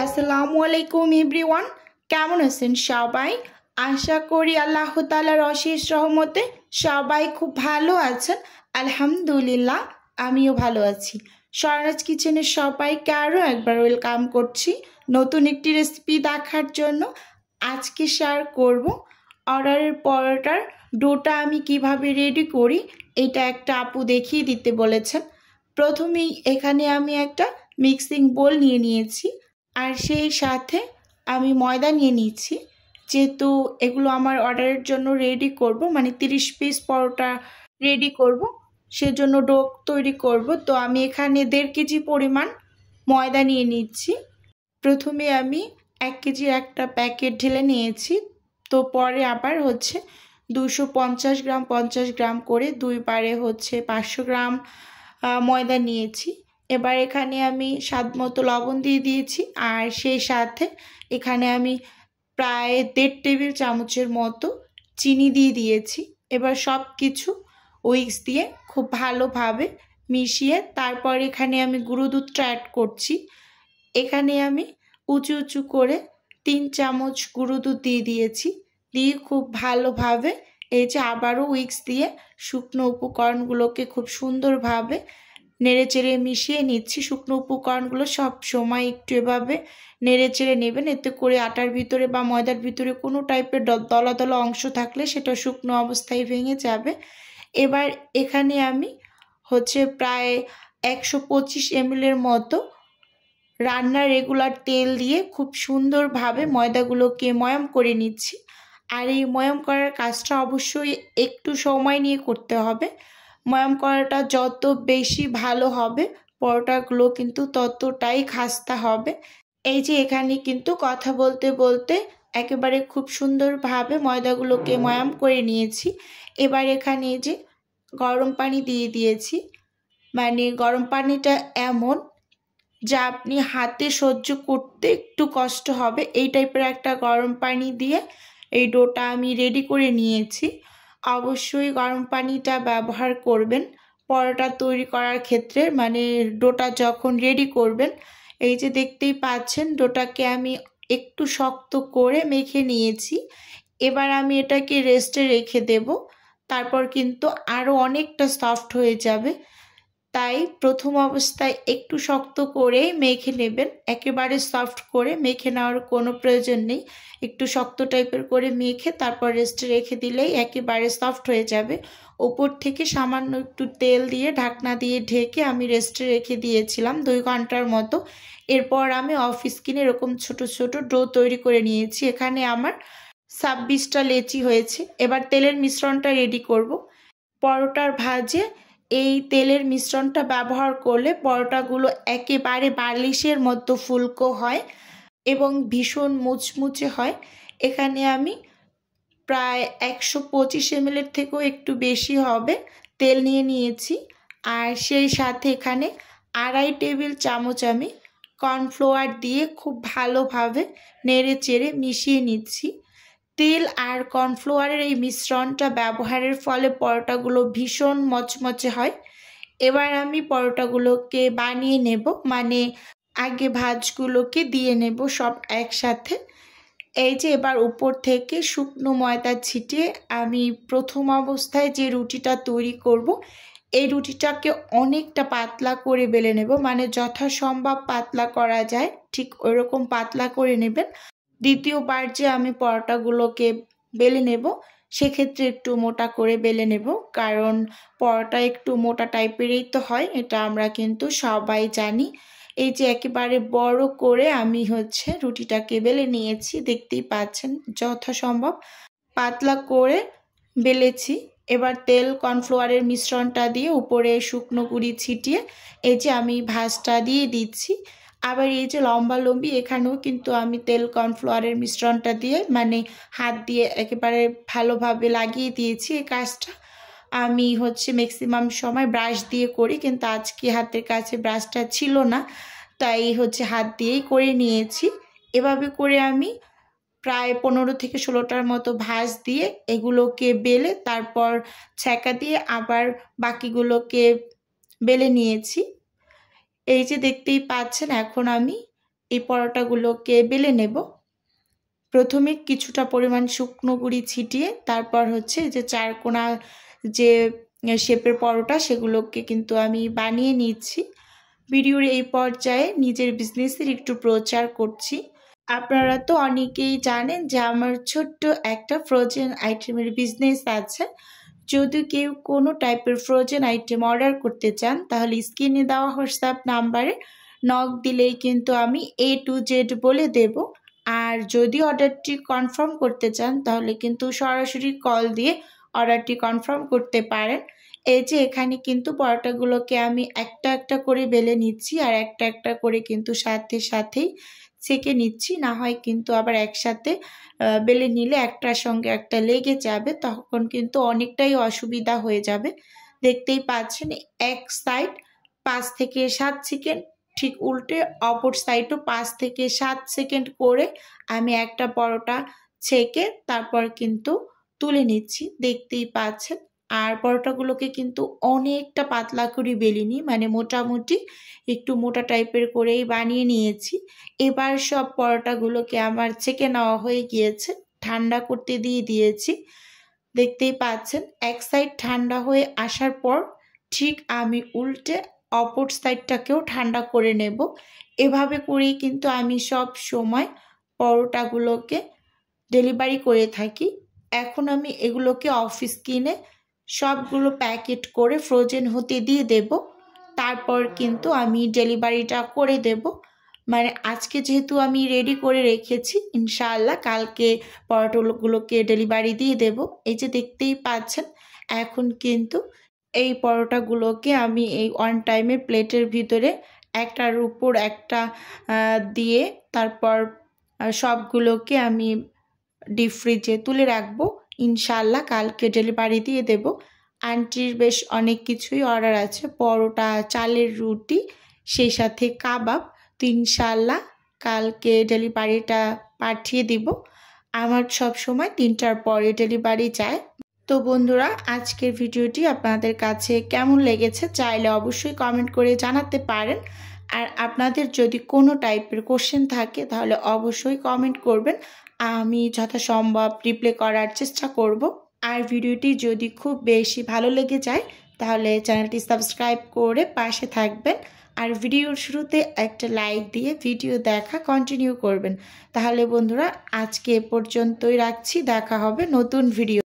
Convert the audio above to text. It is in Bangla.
আসসালামু আলাইকুম এভরিওয়ান, কেমন আছেন সবাই? আশা করি আল্লাহ তাআলার অশেষ রহমতে সবাই খুব ভালো আছেন। আলহামদুলিল্লাহ, আমিও ভালো আছি। স্বর্ণাজ কিচেনের সবাইকে আরও একবার ওয়েলকাম করছি নতুন একটি রেসিপি দেখার জন্য। আজকে শেয়ার করব অর্ডারের পরোটার ডোটা আমি কিভাবে রেডি করি। এটা একটা আপু দেখিয়ে দিতে বলেছেন। প্রথমেই এখানে আমি একটা মিক্সিং বোল নিয়ে নিয়েছি, আর সেই সাথে আমি ময়দা নিয়ে নিচ্ছি। যেহেতু এগুলো আমার অর্ডারের জন্য রেডি করব, মানে 30 পিস পরোটা রেডি করব, সেজন্য ডো তৈরি করব। তো আমি এখানে 1.5 কেজি পরিমাণ ময়দা নিয়ে নিচ্ছি। প্রথমে আমি 1 কেজির একটা প্যাকেট ঢেলে নিয়েছি। তো পরে আবার 250 গ্রাম 50 গ্রাম করে দুইবারে 500 গ্রাম ময়দা নিয়েছি। এবার এখানে আমি স্বাদ মতো লবণ দিয়ে দিয়েছি, আর সেই সাথে এখানে আমি প্রায় 1.5 টেবিল চামচের মতো চিনি দিয়ে দিয়েছি। এবার সব কিছু উইক্স দিয়ে খুব ভালোভাবে মিশিয়ে তারপর এখানে আমি গুঁড়ো দুধটা অ্যাড করছি। এখানে আমি উঁচু উঁচু করে 3 চামচ গুঁড়ো দুধ দিয়ে দিয়েছি। দিয়ে খুব ভালোভাবে এই যে আবারও উইক্স দিয়ে শুকনো উপকরণগুলোকে খুব সুন্দরভাবে নেড়ে চেড়ে মিশিয়ে নিচ্ছি। শুকনো উপকরণগুলো সব সময় একটু এভাবে নেড়ে চেড়ে নেবেন, এতে করে আটার ভিতরে বা ময়দার ভিতরে কোনো টাইপের দলা দলা অংশ থাকলে সেটা শুকনো অবস্থায় ভেঙে যাবে। এবার এখানে আমি প্রায় 125 ml মতো রান্নার রেগুলার তেল দিয়ে খুব সুন্দরভাবে ময়দাগুলোকে ময়াম করে নিচ্ছি। আর এই ময়াম করার কাজটা অবশ্যই একটু সময় নিয়ে করতে হবে। ময়াম করাটা যত বেশি ভালো হবে, পরোটাগুলো কিন্তু ততটাই খাস্তা হবে। এই যে এখানে কিন্তু কথা বলতে বলতে একেবারে খুব সুন্দরভাবে ময়দাগুলোকে ময়াম করে নিয়েছি। এবার এখানে এই যে গরম পানি দিয়ে দিয়েছি, মানে গরম পানিটা এমন যা আপনি হাতে সহ্য করতে একটু কষ্ট হবে, এই টাইপের একটা গরম পানি দিয়ে এই ডোটা আমি রেডি করে নিয়েছি। অবশ্যই গরম পানিটা ব্যবহার করবেন পরোটা তৈরি করার ক্ষেত্রে, মানে ডোটা যখন রেডি করবেন। এই যে দেখতেই পাচ্ছেন ডোটাকে আমি একটু শক্ত করে মেখে নিয়েছি। এবার আমি এটাকে রেস্টে রেখে দেব, তারপর কিন্তু আরও অনেকটা সফট হয়ে যাবে। তাই প্রথম অবস্থায় একটু শক্ত করে মেখে নেবেন, একেবারে সফট করে মেখে নেওয়ার কোনো প্রয়োজন নেই। একটু শক্ত টাইপের করে মেখে তারপর রেস্টে রেখে দিলেই একেবারে সফট হয়ে যাবে। ওপর থেকে সামান্য একটু তেল দিয়ে ঢাকনা দিয়ে ঢেকে আমি রেস্টে রেখে দিয়েছিলাম 2 ঘন্টার মতো। এরপর আমি অফ স্ক্রিনে এরকম ছোট ছোট ডো তৈরি করে নিয়েছি। এখানে আমার 26টা লেচি হয়েছে। এবার তেলের মিশ্রণটা রেডি করব। পরোটার ভাজে এই তেলের মিশ্রণটা ব্যবহার করলে পরোটাগুলো একেবারে বালিশের মতো ফুলকো হয় এবং ভীষণ মুচমুচে হয়। এখানে আমি প্রায় 125 ml থেকেও একটু বেশি হবে তেল নিয়ে নিয়েছি, আর সেই সাথে এখানে 2.5 টেবিল চামচ আমি কর্নফ্লাওয়ার দিয়ে খুব ভালোভাবে নেড়ে চেড়ে মিশিয়ে নিচ্ছি। তেল আর কর্নফ্লাওয়ারের এই মিশ্রণটা ব্যবহারের ফলে পরোটাগুলো ভীষণ মচমচে হয়। এবার আমি পরোটাগুলোকে বানিয়ে নেব, মানে আগে ভাজগুলোকে দিয়ে নেব সব একসাথে। এই যে এবার উপর থেকে শুকনো ময়দা ছিটিয়ে আমি প্রথম অবস্থায় যে রুটিটা তৈরি করব, এই রুটিটাকে অনেকটা পাতলা করে বেলে নেব, মানে যথাসম্ভব পাতলা করা যায় ঠিক ওইরকম পাতলা করে নেবেন। দ্বিতীয়বার যে আমি পরোটাগুলোকে বেলে নেব সেক্ষেত্রে একটু মোটা করে বেলে নেব, কারণ পরোটা একটু মোটা টাইপেরই তো হয়, এটা আমরা কিন্তু সবাই জানি। এই যে একেবারে বড় করে আমি রুটিটাকে বেলে নিয়েছি, দেখতেই পাচ্ছেন যথাসম্ভব পাতলা করে বেলেছি। এবার তেল কর্নফ্লাওয়ারের মিশ্রণটা দিয়ে উপরে শুকনো গুঁড়ি ছিটিয়ে এই যে আমি ভাজটা দিয়ে দিচ্ছি। আবার এই যে লম্বালম্বি এখানেও কিন্তু আমি তেল কর্নফ্লাওয়ারের মিশ্রণটা দিয়ে মানে হাত দিয়ে একেবারে ভালোভাবে লাগিয়ে দিয়েছি। এই কাজটা আমি ম্যাক্সিমাম সময় ব্রাশ দিয়ে করি, কিন্তু আজকে হাতের কাছে ব্রাশটা ছিল না, তাই হাত দিয়েই করে নিয়েছি। এভাবে করে আমি প্রায় 15 থেকে 16টার মতো ভাঁজ দিয়ে এগুলোকে বেলে তারপর ছ্যাঁকা দিয়ে আবার বাকিগুলোকে বেলে নিয়েছি। এই যে দেখতেই পাচ্ছেন, এখন আমি এই পরোটাগুলোকে বেলে নেব। প্রথমে কিছুটা পরিমাণ শুকনো গুঁড়ি ছিটিয়ে তারপর হচ্ছে যে চারকোনা যে শেপের পরোটা সেগুলোকে কিন্তু আমি বানিয়ে নিচ্ছি। ভিডিওর এই পর্যায়ে নিজের বিজনেসের একটু প্রচার করছি। আপনারা তো অনেকেই জানেন যে আমার ছোট্ট একটা ফ্রোজেন আইটেমের বিজনেস আছে। যদি কেউ কোনো টাইপের ফ্রোজেন আইটেম অর্ডার করতে চান তাহলে স্ক্রিনে দেওয়া হোয়াটসঅ্যাপ নাম্বারে নক দিলেই কিন্তু আমি A to Z বলে দেব। আর যদি অর্ডারটি কনফার্ম করতে চান তাহলে কিন্তু সরাসরি কল দিয়ে অর্ডারটি কনফার্ম করতে পারেন। এই যে এখানে কিন্তু পরোটাগুলোকে আমি একটা একটা করে বেলে নিচ্ছি আর একটা একটা করে কিন্তু সাথেই ছেঁকে নিচ্ছি, না হয় কিন্তু আবার একসাথে বেলে নিলে একটার সঙ্গে একটা লেগে যাবে, তখন কিন্তু অনেকটাই অসুবিধা হয়ে যাবে। দেখতেই পাচ্ছেন এক সাইড 5 থেকে 7 সেকেন্ড, ঠিক উল্টে অপর সাইডও 5 থেকে 7 সেকেন্ড করে আমি একটা পরোটা ছেঁকে তারপর কিন্তু তুলে নিচ্ছি, দেখতেই পাচ্ছেন। আর পরোটাগুলোকে কিন্তু অনেকটা পাতলা করে বেলিনি, মানে মোটামুটি একটু মোটা টাইপের করেই বানিয়ে নিয়েছি। এবার সব পরোটাগুলোকে আমার ছেঁকে নেওয়া হয়ে গিয়েছে, ঠান্ডা করতে দিয়ে দিয়েছি। দেখতেই পাচ্ছেন এক সাইড ঠান্ডা হয়ে আসার পর ঠিক আমি উল্টে অপর সাইডটাকেও ঠান্ডা করে নেব। এভাবে করেই কিন্তু আমি সব সময় পরোটাগুলোকে ডেলিভারি করে থাকি। এখন আমি এগুলোকে অফিস কিনে সবগুলো প্যাকেট করে ফ্রোজেন হতে দিয়ে দেব, তারপর কিন্তু আমি ডেলিভারিটা করে দেব। মানে আজকে যেহেতু আমি রেডি করে রেখেছি, ইনশাআল্লাহ কালকে পরোটাগুলোকে ডেলিভারি দিয়ে দেব। এই যে দেখতেই পাচ্ছেন, এখন কিন্তু এই পরোটাগুলোকে আমি এই ওয়ান টাইমের প্লেটের ভিতরে একটার উপর একটা দিয়ে তারপর সবগুলোকে আমি ডিপ ফ্রিজে তুলে রাখবো। ইনশাআল্লাহ কালকে ডেলিভারি দিয়ে দেব। আন্টির বেশ অনেক কিছুই অর্ডার আছে, পরোটা, চালের রুটি, সেই সাথে কাবাব। তো ইনশাআল্লাহ কালকে ডেলিভারিটা পাঠিয়ে দিব। আমার সব সময় 3টার পরে ডেলিভারি চাই। তো বন্ধুরা, আজকের ভিডিওটি আপনাদের কাছে কেমন লেগেছে চাইলে অবশ্যই কমেন্ট করে জানাতে পারেন। আর আপনাদের যদি কোনো টাইপের কোশ্চেন থাকে তাহলে অবশ্যই কমেন্ট করবেন, আমি যথাসম্ভব রিপ্লাই করার চেষ্টা করব। আর ভিডিওটি যদি খুব বেশি ভালো লেগে যায় তাহলে চ্যানেলটি সাবস্ক্রাইব করে পাশে থাকবেন। আর ভিডিওর শুরুতে একটা লাইক দিয়ে ভিডিও দেখা কন্টিনিউ করবেন। তাহলে বন্ধুরা, আজকে এ পর্যন্তই রাখছি, দেখা হবে নতুন ভিডিও।